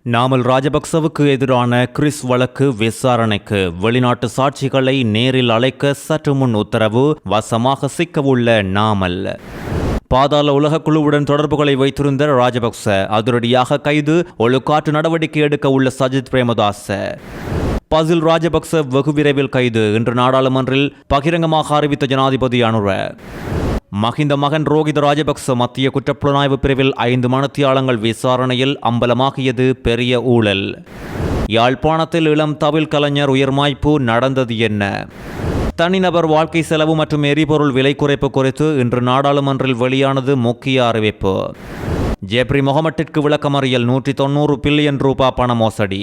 நாமல் ராஜபக்சவுக்கு எதிரான கிறிஸ் வழக்கு விசாரணைக்கு வெளிநாட்டு சாட்சிகளை நேரில் அழைக்க சற்று முன் உத்தரவு. வசமாக சிக்கவுள்ள நாமல். பாதாள உலகக்குழுவுடன் தொடர்புகளை வைத்திருந்த ராஜபக்ச அதிரடியாக கைது. ஒழுக்காற்று நடவடிக்கை எடுக்க உள்ள சஜித் பிரேமதாச. பசில் ராஜபக்ச வெகு விரைவில் கைது. இன்று நாடாளுமன்றில் பகிரங்கமாக அறிவித்த ஜனாதிபதி அனுர. மஹிந்த மகன் ரோஹித ராஜபக்ச மத்திய குற்றப்புலனாய்வு பிரிவில் 5 மணித்தியாலங்கள் விசாரணையில் அம்பலமாகியது பெரிய ஊழல். யாழ்ப்பாணத்தில் இளம் தவில் கலைஞர் உயிர்மாய்ப்பு நடந்தது என்ன? தனிநபர் வாழ்க்கை செலவு மற்றும் எரிபொருள் விலை குறைப்பு குறித்து இன்று நாடாளுமன்றில் வெளியானது முக்கிய அறிவிப்பு. ஜெப்ரி முகமட்டிற்கு விளக்கமறியல். 190 பில்லியன் ரூபாய் பண மோசடி.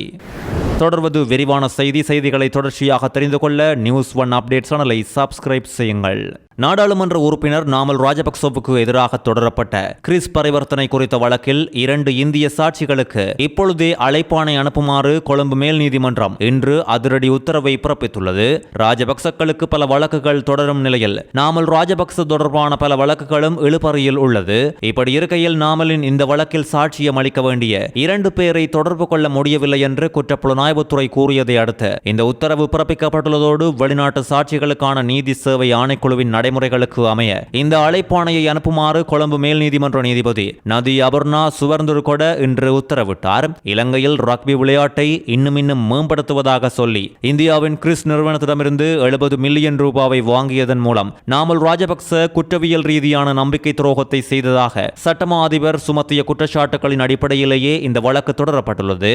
தொடர்வது விரிவான செய்திகளை தொடர்ச்சியாக தெரிந்து கொள்ள நியூஸ் 1 அப்டேட் சேனலை சப்ஸ்கிரைப் செய்யுங்கள். நாடாளுமன்ற உறுப்பினர் நாமல் ராஜபக்சவுக்கு எதிராக தொடரப்பட்ட கிறிஸ் பரிவர்த்தனை குறித்த வழக்கில் 2 இந்திய சாட்சிகளுக்கு இப்பொழுதே அழைப்பாணை அனுப்புமாறு கொழும்பு மேல் நீதிமன்றம் இன்று அதிரடி உத்தரவை பிறப்பித்துள்ளது. ராஜபக்சக்களுக்கு பல வழக்குகள் தொடரும் நிலையில் நாமல் ராஜபக்ச தொடர்பான பல வழக்குகளும் இழுபறியில் உள்ளது. இப்படி இருக்கையில் நாமலின் இந்த வழக்கில் சாட்சியம் அளிக்க வேண்டிய 2 பேரை தொடர்பு கொள்ள முடியவில்லை என்று குற்றப்புலனாய்வுத்துறை கூறியதை அடுத்து இந்த உத்தரவு பிறப்பிக்கப்பட்டுள்ளதோடு வெளிநாட்டு சாட்சிகளுக்கான நீதி சேவை ஆணைக்குழுவின் நடைமுறைகளுக்கு அமைய இந்த அழைப்பாணையை அனுப்புமாறு கொழும்பு மேல் நீதிமன்ற நீதிபதி நதி அபர்ணா சுவர்ந்துருகொட இன்று உத்தரவிட்டார். இலங்கையில் ரக்பி விளையாட்டை இன்னும் மேம்படுத்துவதாக சொல்லி இந்தியாவின் கிறிஸ் நிறுவனத்திடமிருந்து 70 மில்லியன் ரூபாவை வாங்கியதன் மூலம் நாமல் ராஜபக்ச குற்றவியல் ரீதியான நம்பிக்கை துரோகத்தை செய்ததாக சட்டமா அதிபர் சுமத்திய குற்றச்சாட்டுகளின் அடிப்படையிலேயே இந்த வழக்கு தொடரப்பட்டுள்ளது.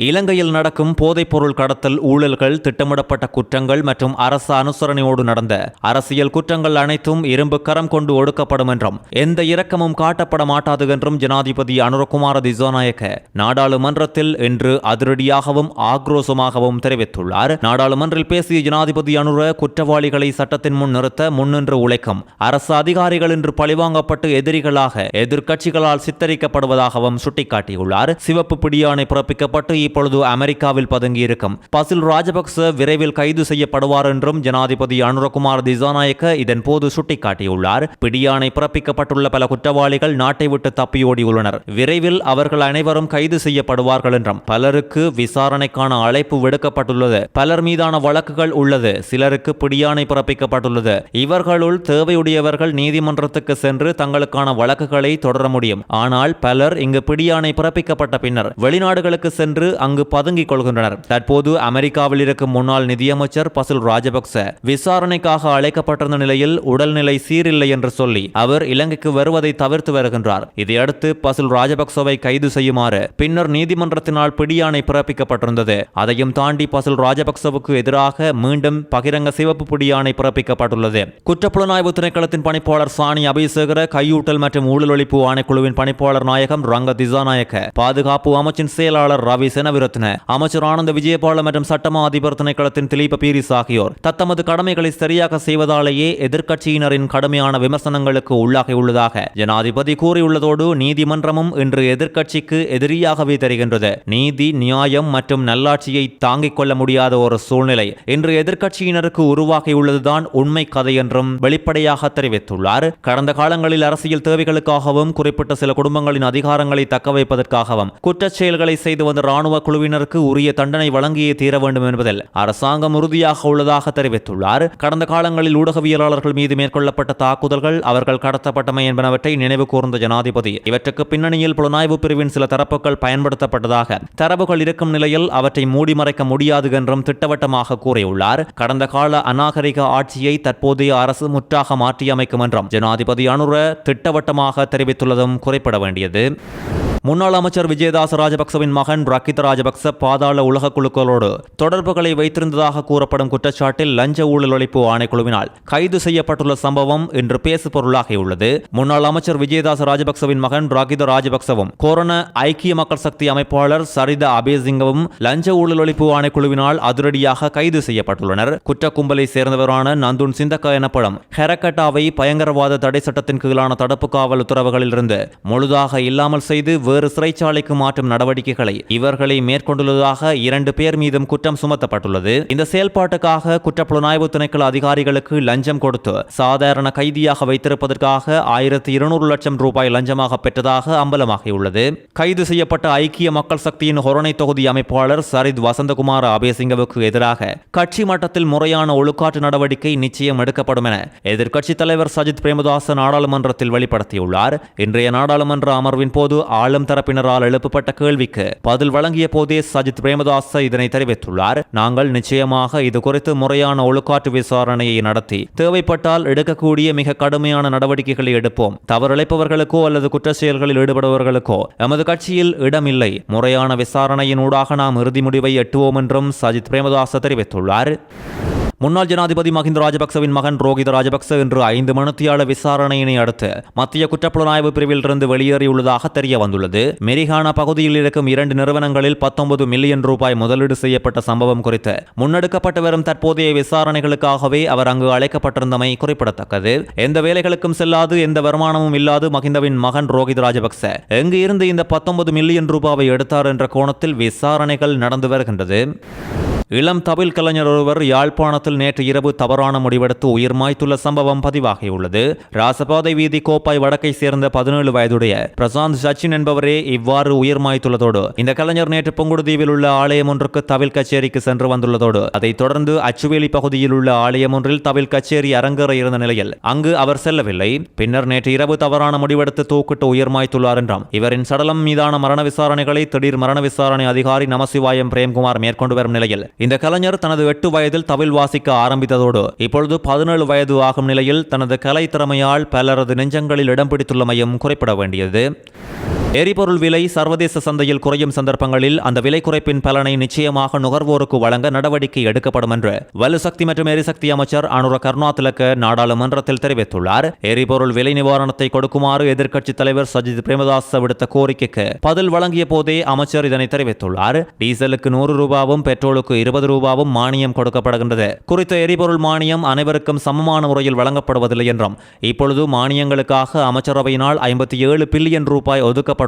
இலங்கையில் நடக்கும் போதைப்பொருள் கடத்தல் ஊழல்கள், திட்டமிடப்பட்ட குற்றங்கள் மற்றும் அரசு அனுசரணையோடு நடந்த அரசியல் குற்றங்கள் அனைத்தும் இரும்பு கரம் கொண்டு ஒடுக்கப்படும் என்றும் எந்த இரக்கமும் காட்டப்பட மாட்டாது என்றும் ஜனாதிபதி அனுரகுமார திசாநாயக்க நாடாளுமன்றத்தில் இன்று அதிரடியாகவும் ஆக்ரோஷமாகவும் தெரிவித்துள்ளார். நாடாளுமன்றில் பேசிய ஜனாதிபதி அனுர குற்றவாளிகளை சட்டத்தின் முன் நிறுத்த முன்னின்று உழைக்கும் அரசு அதிகாரிகள் இன்று பழிவாங்கப்பட்டு எதிரிகளாக எதிர்க்கட்சிகளால் சித்தரிக்கப்படுவதாகவும் சுட்டிக்காட்டியுள்ளார். சிவப்பு பிடியாணை பிறப்பிக்கப்பட்டு இப்பொழுது அமெரிக்காவில் பதுங்கியிருக்கும் பசில் ராஜபக்ச விரைவில் கைது செய்யப்படுவார் என்றும் ஜனாதிபதி அனுரகுமார் திசாநாயக்க இதன் போது சுட்டிக்காட்டியுள்ளார். பிடியாணை பிறப்பிக்கப்பட்டுள்ள பல குற்றவாளிகள் நாட்டை விட்டு தப்பியோடியுள்ளனர். விரைவில் அவர்கள் அனைவரும் கைது செய்யப்படுவார்கள் என்றும் பலருக்கு விசாரணைக்கான அழைப்பு விடுக்கப்பட்டுள்ளது. பலர் மீதான வழக்குகள் உள்ளது. சிலருக்கு பிடியாணை பிறப்பிக்கப்பட்டுள்ளது. இவர்களுள் தேவையுடையவர்கள் நீதிமன்றத்துக்கு சென்று தங்களுக்கான வழக்குகளை தொடர முடியும். ஆனால் பலர் இங்கு பிடியாணை பிறப்பிக்கப்பட்ட பின்னர் வெளிநாடுகளுக்கு சென்று அங்கு பதுங்கிக் கொள்கின்றனர். தற்போது அமெரிக்காவில் இருக்கும் முன்னாள் நிதியமைச்சர் பசில் ராஜபக்ச விசாரணைக்காக அழைக்கப்பட்டிருந்த நிலையில் உடல்நிலை சீரில்லை என்று சொல்லி அவர் இலங்கைக்கு வருவதை தவிர்த்து வருகின்றார். இதையடுத்து பசில் ராஜபக்சவை கைது செய்யுமாறு பின்னர் நீதிமன்றத்தினால் பிடியாணை பிறப்பிக்கப்பட்டிருந்தது. அதையும் தாண்டி பசில் ராஜபக்சவுக்கு எதிராக மீண்டும் பகிரங்க சிவப்பு பிடியாணை பிறப்பிக்கப்பட்டுள்ளது. குற்றப்புலனாய்வு திணைக்களத்தின் பணிப்பாளர் சாணி அபிசேகர, கையூட்டல் மற்றும் ஊழல் ஒழிப்பு ஆணைக்குழுவின் பணிப்பாளர் நாயகம் ரங்க திசாநாயக்க, பாதுகாப்பு அமைச்சின் செயலாளர் ரவி செனவிரத்ன, அமைச்சர் ஆனந்த விஜயபால மற்றும் சட்டமா அதிபர் திணைக்களத்தின் திலீப பீரிஸ் ஆகியோர் தத்தமது கடமைகளை சரியாக செய்வதாலேயே எதிர்க்கட்சியினரின் கடுமையான விமர்சனங்களுக்கு உள்ளாகியுள்ளதாக ஜனாதிபதி கூறியுள்ளதோடு நீதிமன்றமும் இன்று எதிர்க்கட்சிக்கு எதிரியாகவே தெரிகின்றது. நீதி, நியாயம் மற்றும் நல்லாட்சியை தாங்கிக் கொள்ள முடியாத ஒரு சூழ்நிலை இன்று எதிர்க்கட்சியினருக்கு உருவாகியுள்ளதுதான் உண்மை கதை என்றும் வெளிப்படையாக தெரிவித்துள்ளார். கடந்த காலங்களில் அரசியல் தேவைகளுக்காகவும் குறிப்பிட்ட சில குடும்பங்களின் அதிகாரங்களை தக்கவைப்பதற்காகவும் குற்றச் செயல்களை செய்து வந்த ராணுவ குழுவினருக்கு உரிய தண்டனை வழங்கியே தீர வேண்டும் என்பதில் அரசாங்கம் உறுதியாக உள்ளதாக தெரிவித்துள்ளார். கடந்த காலங்களில் ஊடகவியலாளர்கள் மீது மேற்கொள்ளப்பட்ட தாக்குதல்கள், அவர்கள் கடத்தப்பட்டமை என்பனவற்றை நினைவு கூர்ந்த ஜனாதிபதி இவற்றுக்கு பின்னணியில் புலனாய்வு பிரிவின் சில தரப்புகள் பயன்படுத்தப்பட்டதாக தரவுகள் இருக்கும் நிலையில் அவற்றை மூடிமறைக்க முடியாது என்றும் திட்டவட்டமாக கூறியுள்ளார். கடந்த கால அநாகரிக ஆட்சியை தற்போதைய அரசு முற்றாக மாற்றியமைக்கும் என்றும் ஜனாதிபதி அனுர திட்டவட்டமாக தெரிவித்துள்ளதும் குறிப்பிட வேண்டியது. முன்னாள் அமைச்சர் விஜயதாச ராஜபக்சவின் மகன் ரக்கித ராஜபக்ச பாதாள உலக குழுக்களோடு தொடர்புகளை வைத்திருந்ததாக கூறப்படும் குற்றச்சாட்டில் லஞ்ச ஊழல் ஒழிப்பு ஆணைக்குழுவினால் கைது செய்யப்பட்டுள்ள சம்பவம் இன்று பேசு பொருளாகியுள்ளது. முன்னாள் அமைச்சர் விஜயதாச ராஜபக்சவின் மகன் ரக்கித ராஜபக்சவும் கோரண ஐக்கிய மக்கள் சக்தி அமைப்பாளர் சரித அபேசிங்கவும் லஞ்ச ஊழல் ஒழிப்பு ஆணைக்குழுவினால் அதிரடியாக கைது செய்யப்பட்டுள்ளனர். குற்ற கும்பலை சேர்ந்தவரான நந்துன் சிந்தக்கா எனப்படும் ஹெரக்கட்டாவை பயங்கரவாத தடை சட்டத்தின் கீழான தடுப்பு காவல் உத்தரவுகளில் இருந்து முழுதாக இல்லாமல் செய்து வேறு சிறைச்சாலைக்கு மாற்றும் நடவடிக்கைகளை இவர்களை மேற்கொண்டுள்ளதாக 2 பேர் மீதும் குற்றம் சுமத்தப்பட்டுள்ளது. இந்த செயல்பாட்டுக்காக குற்றப்புலனாய்வு திணைக்கள அதிகாரிகளுக்கு லஞ்சம் கொடுத்து சாதாரண கைதியாக வைத்திருப்பதற்காக 1200 லட்சம் ரூபாய் லஞ்சமாக பெற்றதாக அம்பலமாகியுள்ளது. கைது செய்யப்பட்ட ஐக்கிய மக்கள் சக்தியின் ஹொரணை தொகுதி அமைப்பாளர் சரித் வசந்தகுமார அபேசிங்கவுக்கு எதிராக கட்சி மட்டத்தில் முறையான ஒழுக்காற்று நடவடிக்கை நிச்சயம் எடுக்கப்படும் என எதிர்க்கட்சித் தலைவர் சஜித் பிரேமதாச நாடாளுமன்றத்தில் வெளிப்படுத்தியுள்ளார். இன்றைய நாடாளுமன்ற அமர்வின் போது ஆளும் தரப்பினரால் எழுப்பப்பட்ட கேள்விக்கு பதில் வழங்கிய போதே சஜித் பிரேமதாச இதனை தெரிவித்துள்ளார். நாங்கள் நிச்சயமாக இது குறித்து முறையான ஒழுக்காற்று விசாரணையை நடத்தி தேவைப்பட்டால் எடுக்கக்கூடிய மிக கடுமையான நடவடிக்கைகளை எடுப்போம். தவறிழைப்பவர்களுக்கோ அல்லது குற்ற செயல்களில் ஈடுபடுபவர்களுக்கோ எமது கட்சியில் இடமில்லை. முறையான விசாரணையின் ஊடாக நாம் இறுதி முடிவை எட்டுவோம் என்றும் சஜித் பிரேமதாச தெரிவித்துள்ளார். முன்னாள் ஜனாதிபதி மஹிந்த ராஜபக்சவின் மகன் ரோஹித ராஜபக்ச இன்று 5 மணித்தியால விசாரணையினை அடுத்து மத்திய குற்றப்புலனாய்வு பிரிவில் இருந்து வெளியேறியுள்ளதாக தெரிய வந்துள்ளது. மெரிஹானா பகுதியில் இருக்கும் 2 நிறுவனங்களில் 19 மில்லியன் ரூபாய் முதலீடு செய்யப்பட்ட சம்பவம் குறித்து முன்னெடுக்கப்பட்டு வரும் தற்போதைய விசாரணைகளுக்காகவே அவர் அங்கு அழைக்கப்பட்டிருந்தமை குறிப்பிடத்தக்கது. எந்த வேலைகளுக்கும் செல்லாது எந்த வருமானமும் இல்லாது மஹிந்தவின் மகன் ரோஹித ராஜபக்ச எங்கு இருந்து இந்த 19 மில்லியன் ரூபாவை எடுத்தார் என்ற கோணத்தில் விசாரணைகள் நடந்து வருகின்றது. இளம் தமிழ் கலைஞர் ஒருவர் யாழ்ப்பாணத்தில் நேற்று இரவு தவறான முடிவெடுத்து உயிர் மாய்த்துள்ள சம்பவம் பதிவாகியுள்ளது. ராசபாதை வீதி கோப்பாய் வடக்கை சேர்ந்த 17 வயதுடைய பிரசாந்த் சச்சின் என்பவரே இவ்வாறு உயிர் மாய்த்துள்ளதோடு இந்த கலைஞர் நேற்று புங்குடுதீவில் உள்ள ஆலயம் ஒன்றுக்கு தவில் கச்சேரிக்கு சென்று வந்துள்ளதோடு அதைத் தொடர்ந்து அச்சுவேலி பகுதியில் உள்ள ஆலயம் ஒன்றில் தவில் கச்சேரி அரங்கேற இருந்த நிலையில் அங்கு அவர் செல்லவில்லை. பின்னர் நேற்று இரவு தவறான முடிவெடுத்து தூக்கிட்டு உயிர் மாய்த்துள்ளார் என்றும் இவரின் சடலம் மீதான மரண விசாரணைகளை திடீர் மரண விசாரணை அதிகாரி நமசிவாயம் பிரேம்குமார் மேற்கொண்டு வரும் நிலையில் இந்த கலைஞர் தனது 8 வயதில் தவில் வாசிக்க ஆரம்பித்ததோடு இப்பொழுது 17 வயது ஆகும் நிலையில் தனது கலை திறமையால் பலரது நெஞ்சங்களில் இடம் பிடித்துள்ளமையும் குறிப்பிட வேண்டியது. எரிபொருள் விலை சர்வதேச சந்தையில் குறையும் சந்தர்ப்பங்களில் அந்த விலை குறைப்பின் பலனை நிச்சயமாக நுகர்வோருக்கு வழங்க நடவடிக்கை எடுக்கப்படும் என்று வலுசக்தி மற்றும் எரிசக்தி அமைச்சர் அனுர கருணாதிலக்க நாடாளுமன்றத்தில் தெரிவித்துள்ளார். எரிபொருள் விலை நிவாரணத்தை கொடுக்குமாறு எதிர்க்கட்சித் தலைவர் சஜித் பிரேமதாச விடுத்த கோரிக்கைக்கு பதில் வழங்கிய போதே அமைச்சர் இதனை தெரிவித்துள்ளார். டீசலுக்கு 100 ரூபாவும் பெட்ரோலுக்கு 20 ரூபாவும் மானியம் கொடுக்கப்படுகின்றது. குறித்த எரிபொருள் மானியம் அனைவருக்கும் சமமான முறையில் வழங்கப்படுவதில்லை என்றும் இப்பொழுது மானியங்களுக்காக அமைச்சரவையினால் 57 பில்லியன் ரூபாய் ஒதுக்கப்பட்டுள்ளது.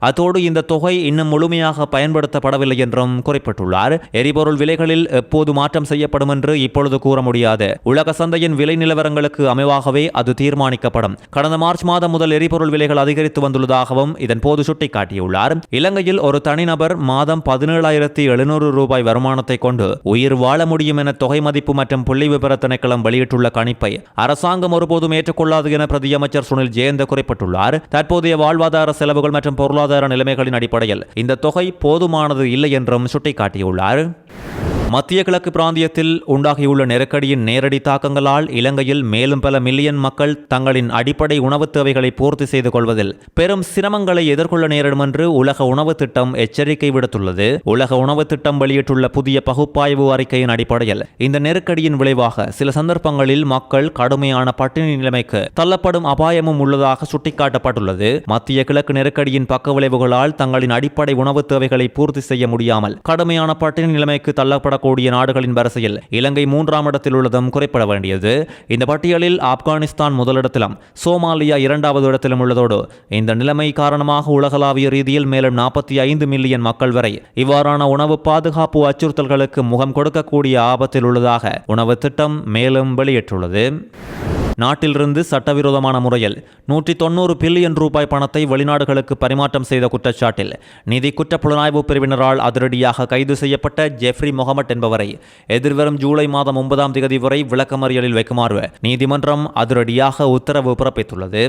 அத்தோடு இந்த தொகை இன்னும் முழுமையாக பயன்படுத்தப்படவில்லை என்றும் குறிப்பிட்டுள்ளார். எரிபொருள் விலைகளில் எப்போது மாற்றம் செய்யப்படும் என்று இப்பொழுது கூற முடியாது. உலக சந்தையின் விலை நிலவரங்களுக்கு அமைவாகவே அது தீர்மானிக்கப்படும். கடந்த மார்ச் மாதம் முதல் எரிபொருள் விலைகள் அதிகரித்து வந்துள்ளதாகவும் இதன் போது சுட்டிக்காட்டியுள்ளார். இலங்கையில் ஒரு தனிநபர் மாதம் 17,700 ரூபாய் வருமானத்தை கொண்டு உயிர் வாழ முடியும் என தொகை மதிப்பு மற்றும் புள்ளி விபர திணைக்களம் வெளியிட்டுள்ள கணிப்பை அரசாங்கம் ஒருபோதும் ஏற்றுக்கொள்ளாது என பிரதியமைச்சர் சுனில் ஜெயந்த குறிப்பிட்டுள்ளார். தற்போதைய வாழ்வாதார செலவுகள் மற்றும் பொருளாதார நிலைமைகளின் அடிப்படையில் இந்த தொகை போதுமானது இல்லை என்றும் சுட்டிக்காட்டியுள்ளார். மத்திய கிழக்கு பிராந்தியத்தில் உண்டாகியுள்ள நெருக்கடியின் நேரடி தாக்கங்களால் இலங்கையில் மேலும் பல மில்லியன் மக்கள் தங்களின் அடிப்படை உணவுத் தேவைகளை பூர்த்தி செய்து கொள்வதில் பெரும் சிரமங்களை எதிர்கொள்ள நேரிடும் என்று உலக உணவு திட்டம் எச்சரிக்கை விடுத்துள்ளது. உலக உணவு திட்டம் வெளியிட்டுள்ள புதிய பகுப்பாய்வு அறிக்கையின் அடிப்படையில் இந்த நெருக்கடியின் விளைவாக சில சந்தர்ப்பங்களில் மக்கள் கடுமையான பட்டினி நிலைமைக்கு தள்ளப்படும் அபாயமும் உள்ளதாக சுட்டிக்காட்டப்பட்டுள்ளது. மத்திய கிழக்கு நெருக்கடியின் பக்க விளைவுகளால் தங்களின் அடிப்படை உணவுத் தேவைகளை பூர்த்தி செய்ய முடியாமல் கடுமையான பட்டினி நிலைமைக்கு தள்ளப்பட கூடிய நாடுகளின் வரிசையில் இலங்கை 3ஆம் இடத்தில் உள்ளதும் குறிப்பிட வேண்டியது. இந்த பட்டியலில் ஆப்கானிஸ்தான் முதலிடத்திலும் சோமாலியா 2வது இடத்திலும் உள்ளதோடு இந்த நிலைமை காரணமாக உலகளாவிய ரீதியில் மேலும் 45 மில்லியன் மக்கள் வரை இவ்வாறான உணவு பாதுகாப்பு அச்சுறுத்தல்களுக்கு முகம் கொடுக்கக்கூடிய ஆபத்தில் உள்ளதாக உணவு திட்டம் மேலும் வெளியிட்டுள்ளது. நாட்டிலிருந்து சட்டவிரோதமான முறையில் 190 பில்லியன் ரூபாய் பணத்தை வெளிநாடுகளுக்கு பரிமாற்றம் செய்த குற்றச்சாட்டில் நிதி குற்ற புலனாய்வு பிரிவினரால் அதிரடியாக கைது செய்யப்பட்ட ஜெஃப்ரி முகமட் என்பவரை எதிர்வரும் ஜூலை மாதம் 9ஆம் தேதி வரை விளக்கமறியலில் வைக்குமாறு நீதிமன்றம் அதிரடியாக உத்தரவு பிறப்பித்துள்ளது.